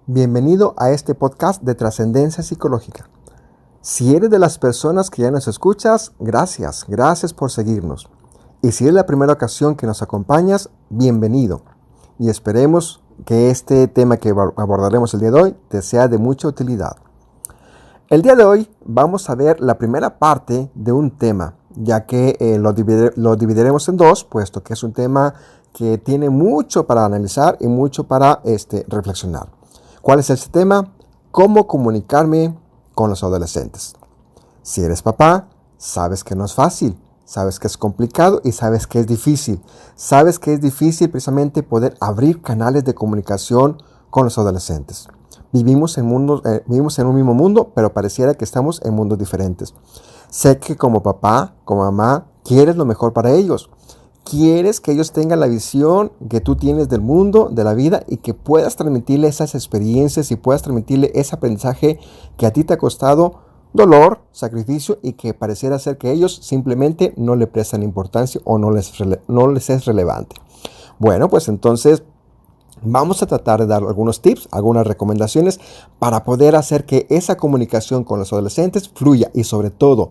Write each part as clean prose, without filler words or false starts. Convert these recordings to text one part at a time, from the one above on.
Bienvenido a este podcast de Trascendencia Psicológica. Si eres de las personas que ya nos escuchas, gracias por seguirnos. Y si es la primera ocasión que nos acompañas, bienvenido. Y esperemos que este tema que abordaremos el día de hoy te sea de mucha utilidad. El día de hoy vamos a ver la primera parte de un tema, ya que lo dividiremos en dos, puesto que es un tema que tiene mucho para analizar y mucho para reflexionar. ¿Cuál es ese tema? ¿Cómo comunicarme con los adolescentes? Si eres papá, sabes que no es fácil, sabes que es complicado y sabes que es difícil. Sabes que es difícil precisamente poder abrir canales de comunicación con los adolescentes. Vivimos en un mismo mundo, pero pareciera que estamos en mundos diferentes. Sé que como papá, como mamá, quieres lo mejor para ellos. Quieres que ellos tengan la visión que tú tienes del mundo, de la vida, y que puedas transmitirle esas experiencias y puedas transmitirle ese aprendizaje que a ti te ha costado dolor, sacrificio, y que pareciera ser que ellos simplemente no le prestan importancia o no les es relevante. Bueno, pues entonces vamos a tratar de dar algunos tips, algunas recomendaciones para poder hacer que esa comunicación con los adolescentes fluya y sobre todo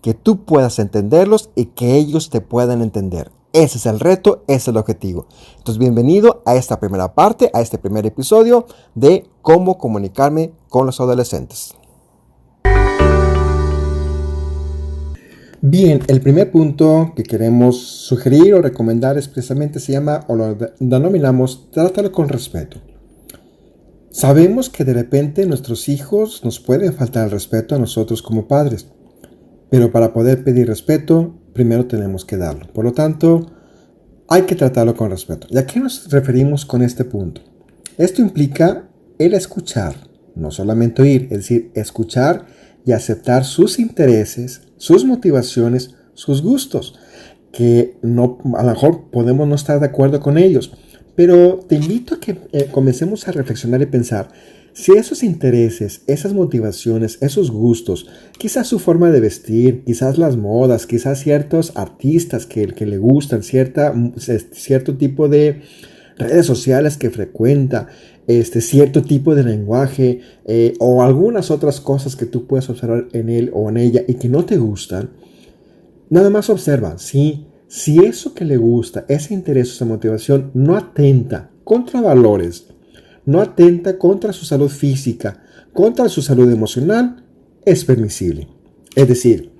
que tú puedas entenderlos y que ellos te puedan entender. Ese es el reto, ese es el objetivo. Entonces, bienvenido a esta primera parte, a este primer episodio de cómo comunicarme con los adolescentes. Bien, el primer punto que queremos sugerir o recomendar expresamente se llama, o lo denominamos, trátalo con respeto. Sabemos que de repente nuestros hijos nos pueden faltar el respeto a nosotros como padres, pero para poder pedir respeto, primero tenemos que darlo. Por lo tanto, hay que tratarlo con respeto. ¿Y a qué nos referimos con este punto? Esto implica el escuchar, no solamente oír, es decir, escuchar y aceptar sus intereses, sus motivaciones, sus gustos, que a lo mejor podemos no estar de acuerdo con ellos, pero te invito a que comencemos a reflexionar y pensar si esos intereses, esas motivaciones, esos gustos, quizás su forma de vestir, quizás las modas, quizás ciertos artistas que le gustan, cierto tipo de redes sociales que frecuenta, cierto tipo de lenguaje o algunas otras cosas que tú puedes observar en él o en ella y que no te gustan, nada más observa si eso que le gusta, ese interés, esa motivación no atenta contra valores, no atenta contra su salud física, contra su salud emocional, es permisible. Es decir,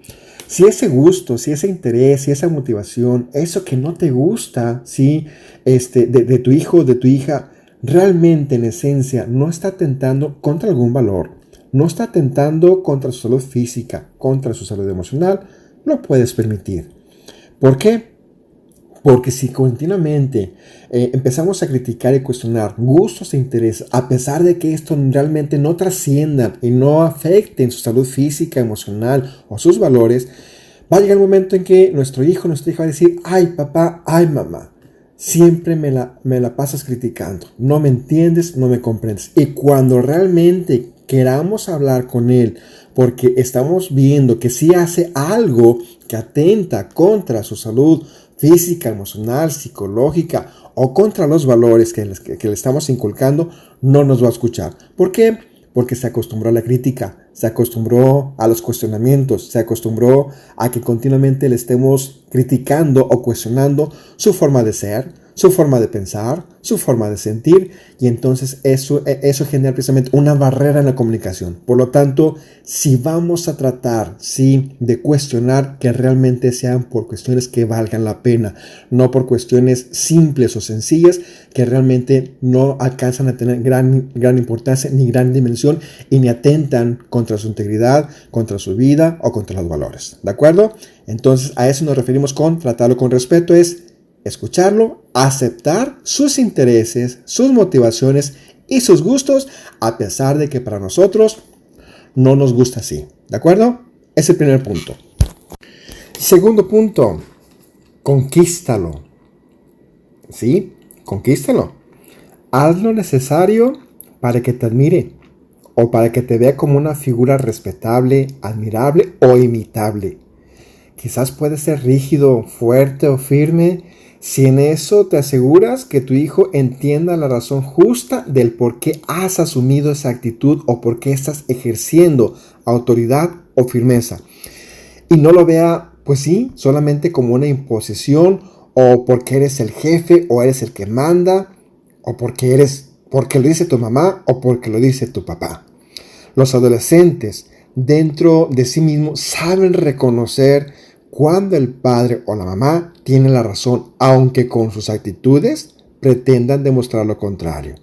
si ese gusto, si ese interés, si esa motivación, eso que no te gusta, ¿sí? de tu hijo o de tu hija, realmente en esencia no está atentando contra algún valor, no está atentando contra su salud física, contra su salud emocional, lo puedes permitir. ¿Por qué? Porque si continuamente empezamos a criticar y cuestionar gustos e intereses, a pesar de que esto realmente no trasciendan y no afecten su salud física, emocional o sus valores, va a llegar el momento en que nuestro hijo, nuestra hija va a decir, ay papá, ay mamá, siempre me la pasas criticando, no me entiendes, no me comprendes. Y cuando realmente queramos hablar con él, porque estamos viendo que sí hace algo que atenta contra su salud física, emocional, psicológica o contra los valores que le estamos inculcando, no nos va a escuchar. ¿Por qué? Porque se acostumbró a la crítica, se acostumbró a los cuestionamientos, se acostumbró a que continuamente le estemos criticando o cuestionando su forma de ser, su forma de pensar, su forma de sentir, y entonces eso genera precisamente una barrera en la comunicación. Por lo tanto, si vamos a tratar, de cuestionar, que realmente sean por cuestiones que valgan la pena, no por cuestiones simples o sencillas que realmente no alcanzan a tener gran importancia ni gran dimensión y ni atentan contra su integridad, contra su vida o contra los valores. ¿De acuerdo? Entonces, a eso nos referimos con tratarlo con respeto, es escucharlo, aceptar sus intereses, sus motivaciones y sus gustos, a pesar de que para nosotros no nos gusta así. ¿De acuerdo? Es el primer punto. Segundo punto, conquístalo. ¿Sí? Conquístalo. Haz lo necesario para que te admire o para que te vea como una figura respetable, admirable o imitable. quizás puede ser rígido, fuerte o firme, si en eso te aseguras que tu hijo entienda la razón justa del por qué has asumido esa actitud o por qué estás ejerciendo autoridad o firmeza. Y no lo vea, pues sí, solamente como una imposición o porque eres el jefe o eres el que manda o porque lo dice tu mamá o porque lo dice tu papá. Los adolescentes dentro de sí mismos saben reconocer cuando el padre o la mamá tienen la razón, aunque con sus actitudes pretendan demostrar lo contrario.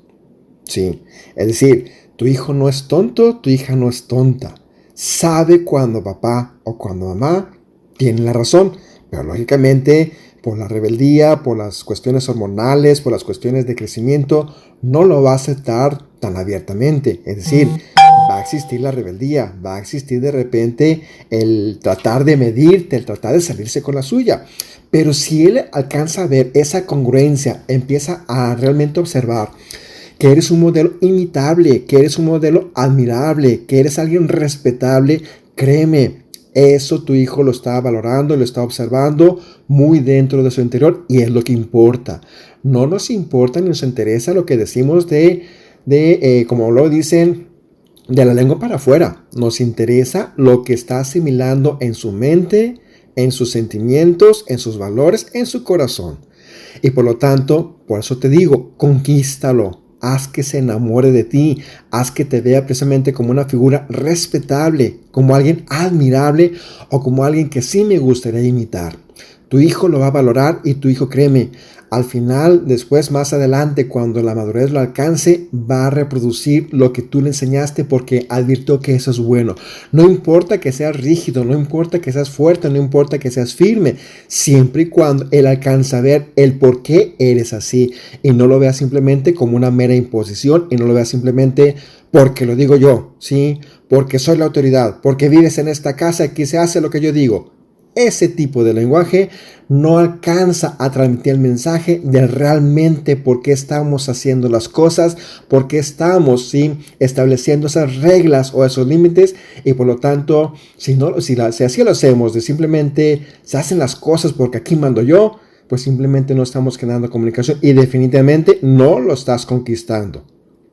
Sí, es decir, tu hijo no es tonto, tu hija no es tonta. Sabe cuando papá o cuando mamá tienen la razón, pero lógicamente por la rebeldía, por las cuestiones hormonales, por las cuestiones de crecimiento, no lo va a aceptar tan abiertamente. Es decir, va a existir la rebeldía, va a existir de repente el tratar de medirte, el tratar de salirse con la suya. Pero si él alcanza a ver esa congruencia, empieza a realmente observar que eres un modelo imitable, que eres un modelo admirable, que eres alguien respetable, créeme, eso tu hijo lo está valorando, lo está observando muy dentro de su interior y es lo que importa. No nos importa ni nos interesa lo que decimos como lo dicen, de la lengua para afuera. Nos interesa lo que está asimilando en su mente, en sus sentimientos, en sus valores, en su corazón. Y por lo tanto, por eso te digo, conquístalo. Haz que se enamore de ti, haz que te vea precisamente como una figura respetable, como alguien admirable o como alguien que sí me gustaría imitar. Tu hijo lo va a valorar y tu hijo, créeme, al final, después, más adelante, cuando la madurez lo alcance, va a reproducir lo que tú le enseñaste porque advirtió que eso es bueno. No importa que seas rígido, no importa que seas fuerte, no importa que seas firme, siempre y cuando él alcanza a ver el por qué eres así y no lo vea simplemente como una mera imposición y no lo vea simplemente porque lo digo yo, ¿sí? Porque soy la autoridad, porque vives en esta casa y aquí se hace lo que yo digo. Ese tipo de lenguaje no alcanza a transmitir el mensaje de realmente por qué estamos haciendo las cosas, por qué estamos estableciendo esas reglas o esos límites y por lo tanto, si así lo hacemos, de simplemente se hacen las cosas porque aquí mando yo, pues simplemente no estamos generando comunicación y definitivamente no lo estás conquistando.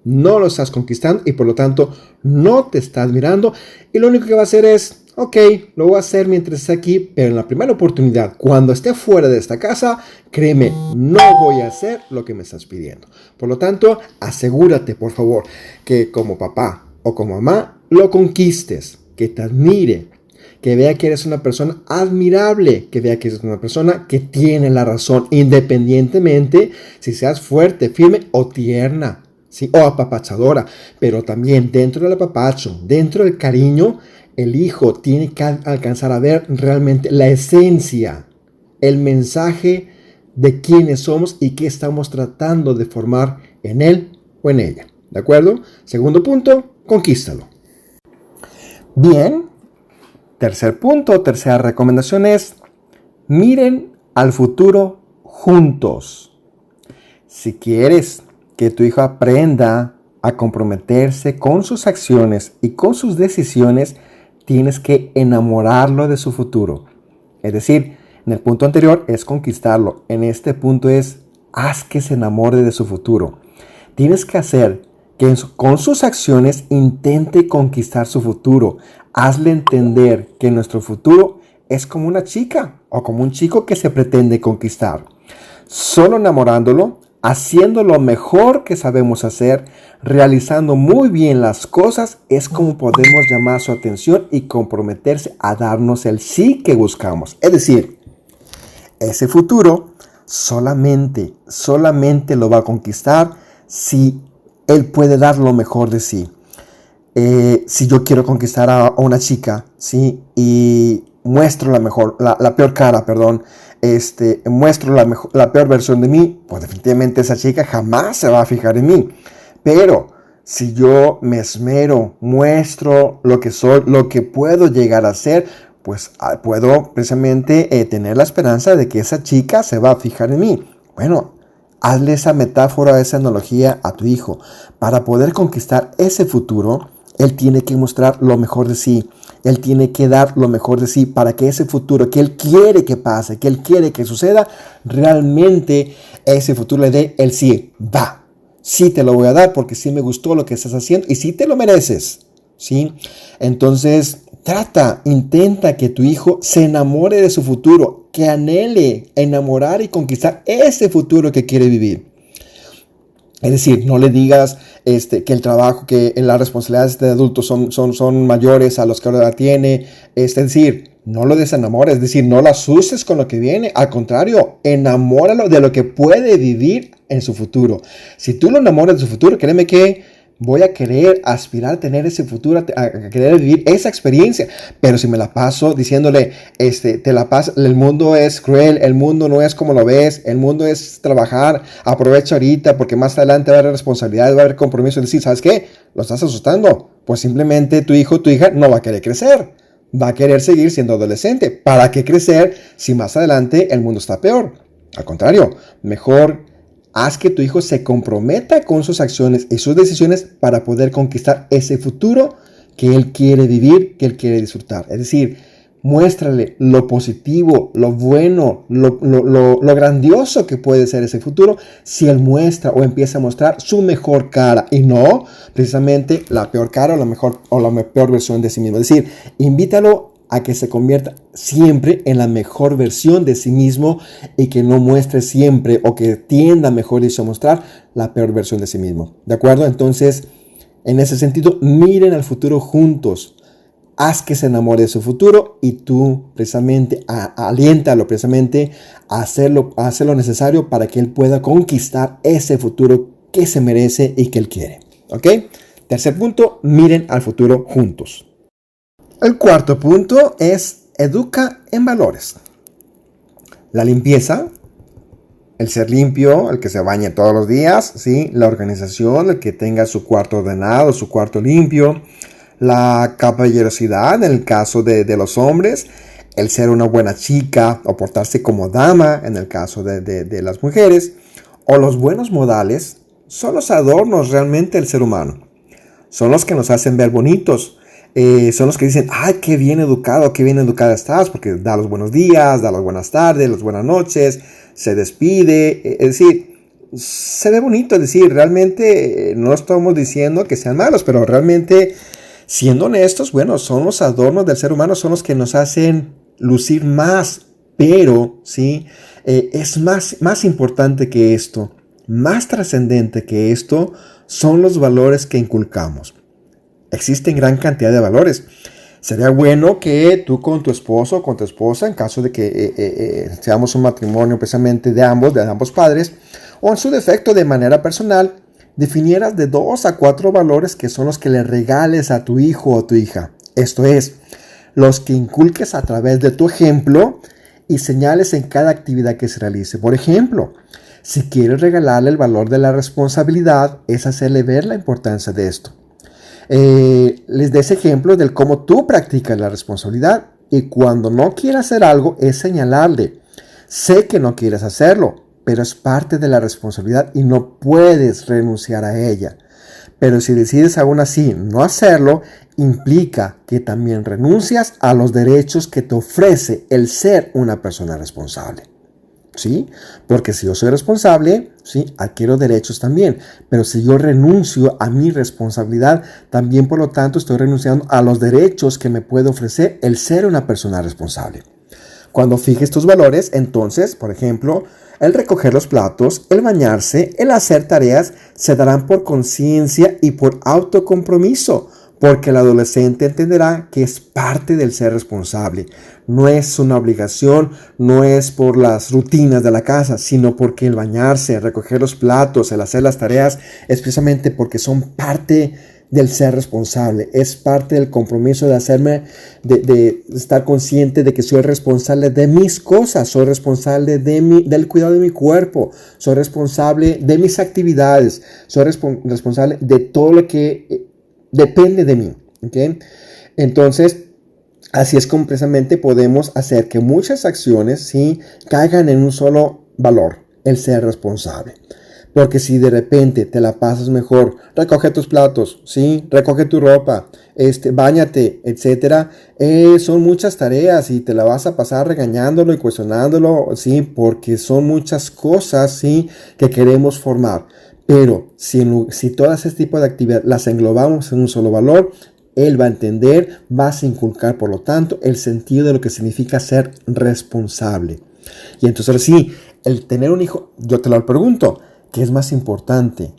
No lo estás conquistando y por lo tanto no te estás mirando y lo único que va a hacer es, ok, lo voy a hacer mientras esté aquí, pero en la primera oportunidad, cuando esté fuera de esta casa, créeme, no voy a hacer lo que me estás pidiendo. Por lo tanto, asegúrate, por favor, que como papá o como mamá lo conquistes, que te admire, que vea que eres una persona admirable, que vea que eres una persona que tiene la razón, independientemente si seas fuerte, firme o tierna. ¿Sí? O apapachadora, pero también dentro del apapacho, dentro del cariño, el hijo tiene que alcanzar a ver realmente la esencia, el mensaje de quiénes somos y qué estamos tratando de formar en él o en ella. ¿De acuerdo? Segundo punto, conquístalo. Bien, tercer punto, tercera recomendación es, miren al futuro juntos. Si quieres que tu hijo aprenda a comprometerse con sus acciones y con sus decisiones, tienes que enamorarlo de su futuro. Es decir, en el punto anterior es conquistarlo. En este punto es, haz que se enamore de su futuro. Tienes que hacer que con sus acciones intente conquistar su futuro. Hazle entender que nuestro futuro es como una chica o como un chico que se pretende conquistar. Solo enamorándolo, haciendo lo mejor que sabemos hacer, realizando muy bien las cosas, es como podemos llamar su atención y comprometerse a darnos el sí que buscamos. Es decir, ese futuro solamente lo va a conquistar si él puede dar lo mejor de sí. Si yo quiero conquistar a una chica, ¿sí? Y muestro la peor cara, muestro la peor versión de mí, pues definitivamente esa chica jamás se va a fijar en mí. Pero si yo me esmero, muestro lo que soy, lo que puedo llegar a ser, pues puedo precisamente tener la esperanza de que esa chica se va a fijar en mí. Bueno, hazle esa metáfora, esa analogía a tu hijo. Para poder conquistar ese futuro, Él tiene que mostrar lo mejor de sí. Él tiene que dar lo mejor de sí para que ese futuro que Él quiere que pase, que Él quiere que suceda, realmente ese futuro le dé el sí. Va, sí te lo voy a dar porque sí me gustó lo que estás haciendo y sí te lo mereces. ¿Sí? Entonces, intenta que tu hijo se enamore de su futuro, que anhele enamorar y conquistar ese futuro que quiere vivir. Es decir, no le digas que el trabajo, que las responsabilidades de adultos son mayores a los que ahora tiene. Es decir, no lo desenamores, es decir, no lo asustes con lo que viene. Al contrario, enamóralo de lo que puede vivir en su futuro. Si tú lo enamoras de su futuro, créeme que voy a querer aspirar a tener ese futuro, a querer vivir esa experiencia. Pero si me la paso diciéndole, te la pasas, el mundo es cruel, el mundo no es como lo ves, el mundo es trabajar, aprovecha ahorita porque más adelante va a haber responsabilidades, va a haber compromiso. Es decir, ¿sabes qué? Lo estás asustando. Pues simplemente tu hijo, tu hija no va a querer crecer. Va a querer seguir siendo adolescente. ¿Para qué crecer si más adelante el mundo está peor? Al contrario, mejor haz que tu hijo se comprometa con sus acciones y sus decisiones para poder conquistar ese futuro que él quiere vivir, que él quiere disfrutar. Es decir, muéstrale lo positivo, lo bueno, lo grandioso que puede ser ese futuro si él muestra o empieza a mostrar su mejor cara y no precisamente la peor cara o la peor versión de sí mismo. Es decir, invítalo a que se convierta siempre en la mejor versión de sí mismo y que no muestre siempre o que tienda, mejor dicho, a mostrar la peor versión de sí mismo. ¿De acuerdo? Entonces, en ese sentido, miren al futuro juntos. Haz que se enamore de su futuro y tú precisamente aliéntalo precisamente a hacer lo necesario para que él pueda conquistar ese futuro que se merece y que él quiere. ¿Ok? Tercer punto, miren al futuro juntos. El cuarto punto es educa en valores. La limpieza, el ser limpio, el que se bañe todos los días, ¿sí? La organización, el que tenga su cuarto ordenado, su cuarto limpio, la caballerosidad en el caso de los hombres, el ser una buena chica o portarse como dama en el caso de las mujeres, o los buenos modales son los adornos realmente del ser humano. Son los que nos hacen ver bonitos. Son los que dicen, ay, qué bien educado, qué bien educada estás, porque da los buenos días, da las buenas tardes, las buenas noches, se despide, es decir, se ve bonito, es decir, realmente no estamos diciendo que sean malos, pero realmente, siendo honestos, bueno, son los adornos del ser humano, son los que nos hacen lucir más, pero, ¿sí? Es más importante que esto, más trascendente que esto, son los valores que inculcamos. Existen gran cantidad de valores. Sería bueno que tú con tu esposo o con tu esposa, en caso de que seamos un matrimonio precisamente de ambos padres, o en su defecto de manera personal, definieras de 2 a 4 valores que son los que le regales a tu hijo o tu hija. Esto es, los que inculques a través de tu ejemplo y señales en cada actividad que se realice. Por ejemplo, si quieres regalarle el valor de la responsabilidad, es hacerle ver la importancia de esto. Les des ejemplos de cómo tú practicas la responsabilidad y cuando no quieras hacer algo es señalarle. Sé que no quieres hacerlo, pero es parte de la responsabilidad y no puedes renunciar a ella. Pero si decides aún así no hacerlo, implica que también renuncias a los derechos que te ofrece el ser una persona responsable. ¿Sí? Porque si yo soy responsable, ¿sí? Adquiero derechos también. Pero si yo renuncio a mi responsabilidad, también por lo tanto estoy renunciando a los derechos que me puede ofrecer el ser una persona responsable. Cuando fijes tus valores, entonces, por ejemplo, el recoger los platos, el bañarse, el hacer tareas, se darán por conciencia y por autocompromiso, porque el adolescente entenderá que es parte del ser responsable. No es una obligación, no es por las rutinas de la casa, sino porque el bañarse, el recoger los platos, el hacer las tareas, es precisamente porque son parte del ser responsable. Es parte del compromiso de estar consciente de que soy responsable de mis cosas, soy responsable del cuidado de mi cuerpo, soy responsable de mis actividades, soy responsable de todo lo que depende de mí. ¿Okay? Entonces, así es como precisamente podemos hacer que muchas acciones, ¿sí?, caigan en un solo valor, el ser responsable. Porque si de repente te la pasas mejor, recoge tus platos, ¿sí? Recoge tu ropa, báñate, etcétera. Son muchas tareas y te la vas a pasar regañándolo y cuestionándolo, ¿sí? Porque son muchas cosas, ¿sí? Que queremos formar. Pero si todas este tipo de actividades las englobamos en un solo valor, él va a entender, vas a inculcar, por lo tanto, el sentido de lo que significa ser responsable. Y entonces sí, el tener un hijo, yo te lo pregunto, ¿qué es más importante?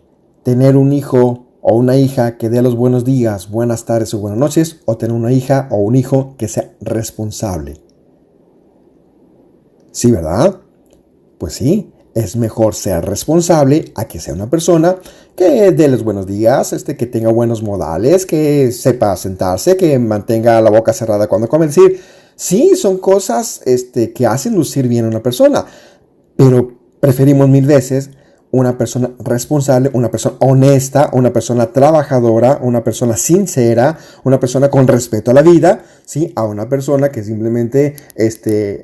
¿Tener un hijo o una hija que dé los buenos días, buenas tardes o buenas noches? ¿O tener una hija o un hijo que sea responsable? Sí, ¿verdad? Pues sí, es mejor ser responsable a que sea una persona que dé los buenos días, que tenga buenos modales, que sepa sentarse, que mantenga la boca cerrada cuando come. Es decir, sí, son cosas que hacen lucir bien a una persona, pero preferimos mil veces una persona responsable, una persona honesta, una persona trabajadora, una persona sincera, una persona con respeto a la vida, ¿sí? A una persona que simplemente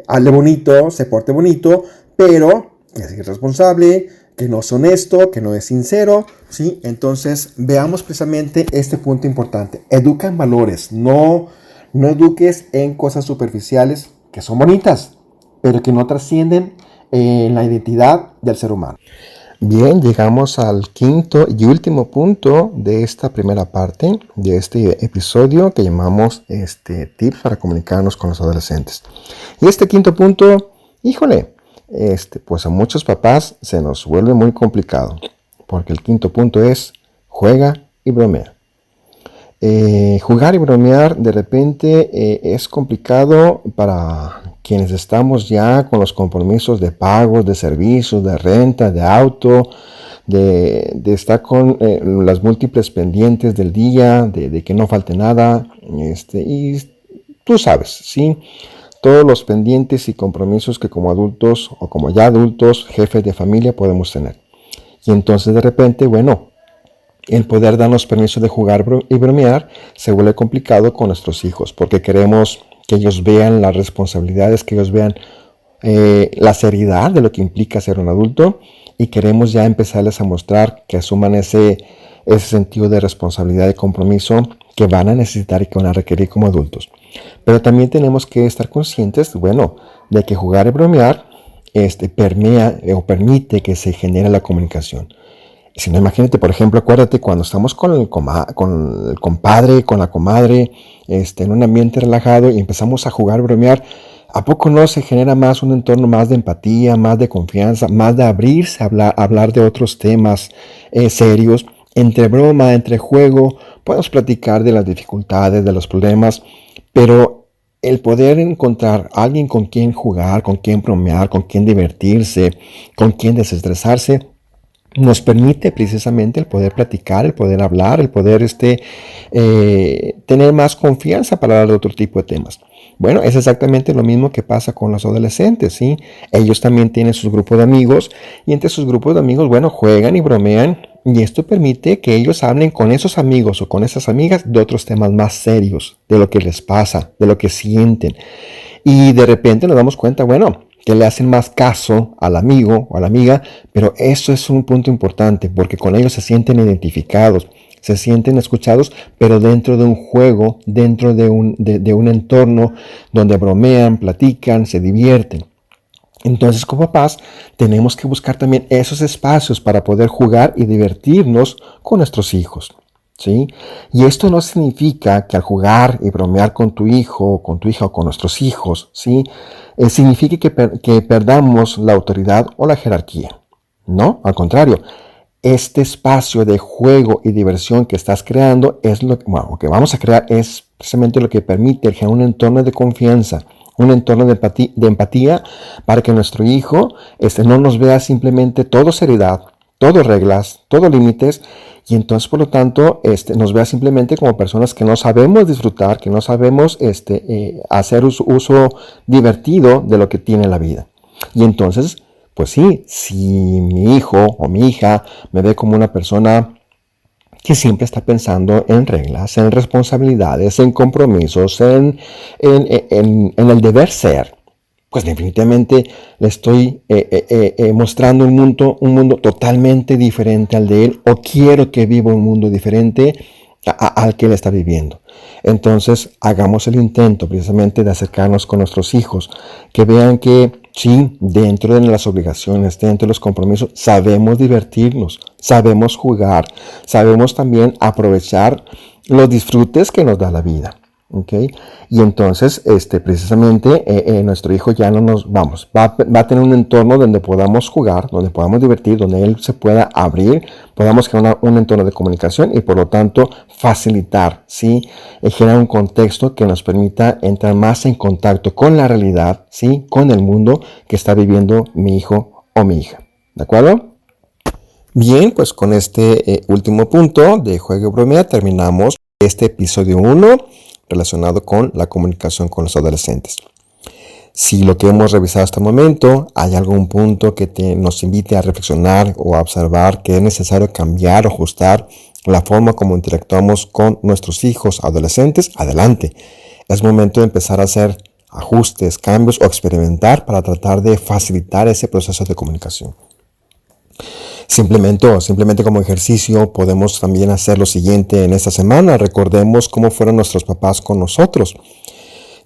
hable bonito, se porte bonito, pero que es irresponsable, que no es honesto, que no es sincero, ¿sí? Entonces, veamos precisamente este punto importante. Educa en valores, no eduques en cosas superficiales que son bonitas, pero que no trascienden en la identidad del ser humano. Bien, llegamos al quinto y último punto de esta primera parte de este episodio que llamamos tips para comunicarnos con los adolescentes. Y este quinto punto, híjole, pues a muchos papás se nos vuelve muy complicado, porque el quinto punto es juega y bromea. Jugar y bromear de repente es complicado para quienes estamos ya con los compromisos de pagos, de servicios, de renta, de auto, de estar con las múltiples pendientes del día, de que no falte nada, y tú sabes, ¿sí? Todos los pendientes y compromisos que como adultos o como ya adultos, jefes de familia podemos tener. Y entonces de repente, bueno, el poder darnos permiso de jugar y bromear se vuelve complicado con nuestros hijos, porque queremos que ellos vean las responsabilidades, que ellos vean la seriedad de lo que implica ser un adulto, y queremos ya empezarles a mostrar que asuman ese sentido de responsabilidad y compromiso que van a necesitar y que van a requerir como adultos. Pero también tenemos que estar conscientes, bueno, de que jugar y bromear permea o permite que se genere la comunicación. Si no, imagínate, por ejemplo, acuérdate cuando estamos con el compadre, con la comadre, en un ambiente relajado y empezamos a jugar, bromear, ¿a poco no se genera más un entorno más de empatía, más de confianza, más de abrirse a hablar de otros temas serios? Entre broma, entre juego, podemos platicar de las dificultades, de los problemas, pero el poder encontrar a alguien con quien jugar, con quien bromear, con quien divertirse, con quien desestresarse, nos permite precisamente el poder platicar, el poder hablar, el poder tener más confianza para hablar de otro tipo de temas. Bueno, es exactamente lo mismo que pasa con los adolescentes, ¿sí? Ellos también tienen sus grupos de amigos y entre sus grupos de amigos, bueno, juegan y bromean y esto permite que ellos hablen con esos amigos o con esas amigas de otros temas más serios, de lo que les pasa, de lo que sienten. Y de repente nos damos cuenta, bueno, que le hacen más caso al amigo o a la amiga, pero eso es un punto importante porque con ellos se sienten identificados, se sienten escuchados, pero dentro de un juego, dentro de un entorno donde bromean, platican, se divierten. Entonces, como papás, tenemos que buscar también esos espacios para poder jugar y divertirnos con nuestros hijos. ¿Sí? Y esto no significa que al jugar y bromear con tu hijo, con tu hija o con nuestros hijos, ¿sí? Signifique que perdamos la autoridad o la jerarquía. No, al contrario, este espacio de juego y diversión que estás creando es lo que vamos a crear es precisamente lo que permite generar un entorno de confianza, un entorno de empatía para que nuestro hijo no nos vea simplemente todo seriedad, todo reglas, todo límites, y entonces por lo tanto nos vea simplemente como personas que no sabemos disfrutar, que no sabemos hacer uso divertido de lo que tiene la vida. Y entonces, pues sí, si mi hijo o mi hija me ve como una persona que siempre está pensando en reglas, en responsabilidades, en compromisos, en el deber ser, pues definitivamente le estoy mostrando un mundo totalmente diferente al de él, o quiero que viva un mundo diferente al que él está viviendo. Entonces, hagamos el intento precisamente de acercarnos con nuestros hijos, que vean que sí, dentro de las obligaciones, dentro de los compromisos, sabemos divertirnos, sabemos jugar, sabemos también aprovechar los disfrutes que nos da la vida. ¿Okay? Y entonces, precisamente, nuestro hijo ya no va a tener un entorno donde podamos jugar, donde podamos divertir, donde él se pueda abrir, podamos crear un entorno de comunicación y por lo tanto facilitar, ¿sí? Generar un contexto que nos permita entrar más en contacto con la realidad, ¿sí? Con el mundo que está viviendo mi hijo o mi hija. ¿De acuerdo? Bien, pues con este último punto de Juego y Bromea terminamos este episodio 1 relacionado con la comunicación con los adolescentes. Si lo que hemos revisado hasta el momento, hay algún punto que nos invite a reflexionar o a observar que es necesario cambiar o ajustar la forma como interactuamos con nuestros hijos adolescentes, adelante. Es momento de empezar a hacer ajustes, cambios o experimentar para tratar de facilitar ese proceso de comunicación. Simplemente como ejercicio podemos también hacer lo siguiente en esta semana. Recordemos cómo fueron nuestros papás con nosotros.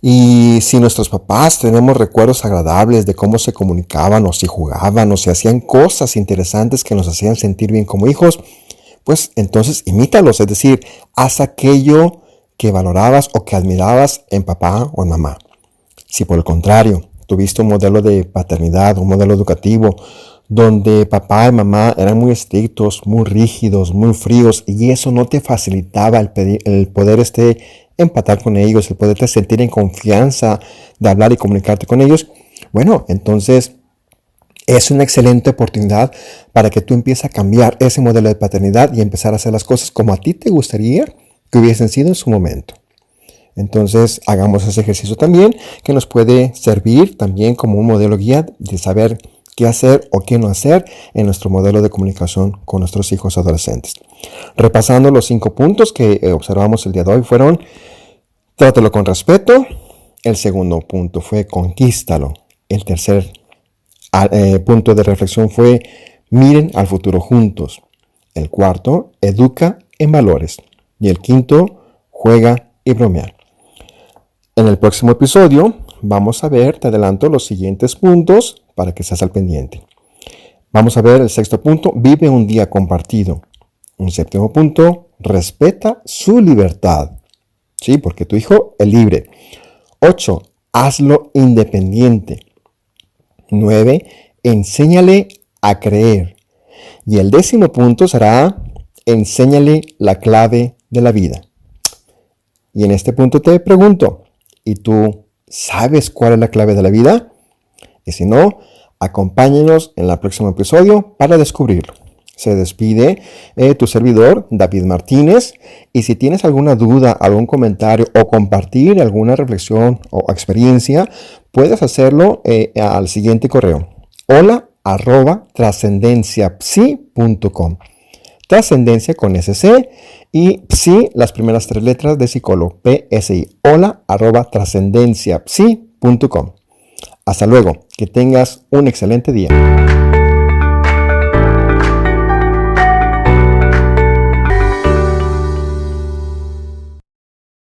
Y si nuestros papás tenemos recuerdos agradables de cómo se comunicaban o si jugaban o si hacían cosas interesantes que nos hacían sentir bien como hijos, pues entonces imítalos. Es decir, haz aquello que valorabas o que admirabas en papá o en mamá. Si por el contrario tuviste un modelo de paternidad, un modelo educativo, donde papá y mamá eran muy estrictos, muy rígidos, muy fríos, y eso no te facilitaba el poder empatar con ellos, el poderte sentir en confianza de hablar y comunicarte con ellos, bueno, entonces es una excelente oportunidad para que tú empieces a cambiar ese modelo de paternidad y empezar a hacer las cosas como a ti te gustaría que hubiesen sido en su momento. Entonces hagamos ese ejercicio también, que nos puede servir también como un modelo guía de saber qué hacer o qué no hacer en nuestro modelo de comunicación con nuestros hijos adolescentes. Repasando los 5 puntos que observamos el día de hoy fueron: trátalo con respeto. El segundo punto fue conquístalo. El tercer punto de reflexión fue miren al futuro juntos. El cuarto, educa en valores. Y el quinto, juega y bromea. En el próximo episodio vamos a ver, te adelanto, los siguientes puntos para que estés al pendiente. Vamos a ver el sexto punto, vive un día compartido. Un séptimo punto, respeta su libertad. Sí, porque tu hijo es libre. 8, hazlo independiente. 9, enséñale a creer. Y el 10º punto será, enséñale la clave de la vida. Y en este punto te pregunto, ¿y tú sabes cuál es la clave de la vida? Y si no, acompáñenos en el próximo episodio para descubrirlo. Se despide tu servidor, David Martínez. Y si tienes alguna duda, algún comentario o compartir alguna reflexión o experiencia, puedes hacerlo al siguiente correo: hola@trascendenciapsi.com. Trascendencia con SC y psi, las primeras 3 letras de psicólogo, PSI. hola@trascendenciapsi.com. Hasta luego, que tengas un excelente día.